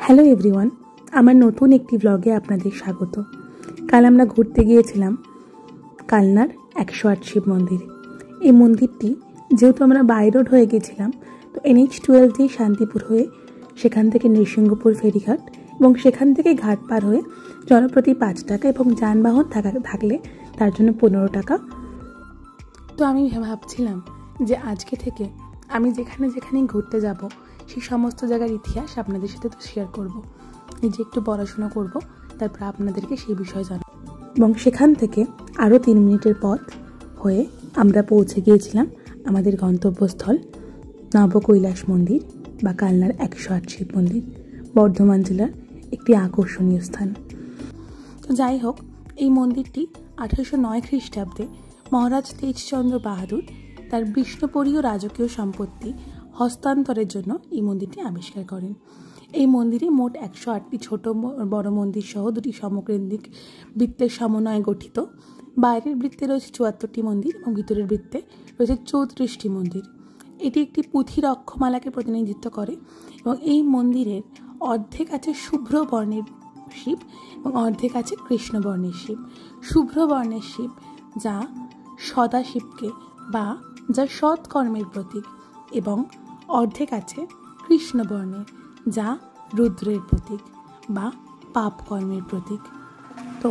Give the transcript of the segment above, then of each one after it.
Hello everyone, আমার নতুন একটি ব্লগে আপনাদের স্বাগত। কাল আমরা ঘুরতে গিয়েছিলাম কালনার 108 শিব মন্দির। এই মন্দিরটি যেহেতু আমরা বাই রোড হয়ে গেছিলাম, তো NH-12 দিয়ে শান্তিপুর হয়ে সেখান থেকে নৃসিংহপুর ফেরিঘাট এবং সেখান থেকে ঘাট পার হয়ে জনপ্রতি 5 টাকা এবং যানবাহন থাকলে তার জন্য 15 টাকা। তো আমি ভাবছিলাম যে আজকে থেকে আমি যেখানে যেখানে ঘুরতে যাব সেই সমস্ত জায়গার ইতিহাস আপনাদের সাথে তো শেয়ার করব, নিজে একটু পড়াশোনা করব, তারপর আপনাদেরকে সেই বিষয়ে জানাবো। এবং সেখান থেকে আরও 3 মিনিটের পথ হয়ে আমরা পৌঁছে গিয়েছিলাম আমাদের গন্তব্যস্থল নবকৈলাস মন্দির বা কালনার 108 শিব মন্দির, বর্ধমান জেলার একটি আকর্ষণীয় স্থান। তো যাই হোক, এই মন্দিরটি 1809 খ্রিস্টাব্দে মহারাজ তেজচন্দ্র বাহাদুর তার বিষ্ণুপুরীয় রাজকীয় সম্পত্তি হস্তান্তরের জন্য এই মন্দিরটি আবিষ্কার করেন। এই মন্দিরে মোট 108টি ছোট বড় মন্দির সহ 2টি সমকেন্দ্রিক বৃত্তের সমন্বয়ে গঠিত। বাইরের বৃত্তে রয়েছে 74টি মন্দির এবং ভিতরের বৃত্তে রয়েছে 34টি মন্দির। এটি একটি পুঁথির অক্ষমালাকে প্রতিনিধিত্ব করে এবং এই মন্দিরের অর্ধেক আছে শুভ্র বর্ণের শিব এবং অর্ধেক আছে কৃষ্ণ বর্ণের শিব। শুভ্র বর্ণের শিব যা সদাশিবকে বা যা সৎকর্মের প্রতীক, এবং অর্ধেক আছে কৃষ্ণ বর্ণের যা রুদ্রের প্রতীক বা পাপ কর্মের প্রতীক। তো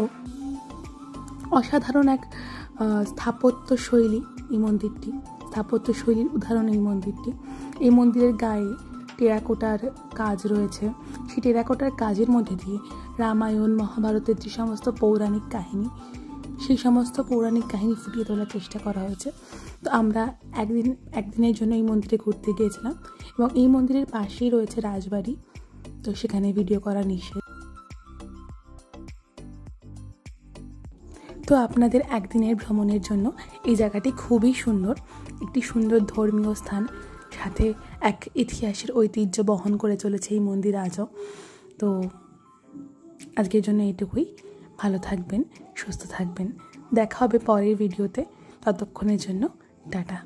অসাধারণ এক স্থাপত্য শৈলী এই মন্দিরটি, স্থাপত্য শৈলীর উদাহরণ এই মন্দিরটি। এই মন্দিরের গায়ে টেরাকোটার কাজ রয়েছে। সেই টেরাকোটার কাজের মধ্যে দিয়ে রামায়ণ মহাভারতের যে সমস্ত পৌরাণিক কাহিনী, সেই সমস্ত পৌরাণিক কাহিনী ফুটিয়ে তোলার চেষ্টা করা হয়েছে। তো আমরা একদিনের জন্য এই মন্দিরে ঘুরতে গিয়েছিলাম এবং এই মন্দিরের পাশেই রয়েছে রাজবাড়ি, তো সেখানে ভিডিও করা নিষেধ। তো আপনাদের একদিনের ভ্রমণের জন্য এই জায়গাটি খুবই সুন্দর, একটি সুন্দর ধর্মীয় স্থান, সাথে এক ইতিহাসের ঐতিহ্য বহন করে চলেছে এই মন্দির আজও। তো আজকের জন্য এইটুকুই। ভালো থাকবেন, সুস্থ থাকবেন, দেখা হবে পরের ভিডিওতে। ততক্ষণের জন্য টাটা।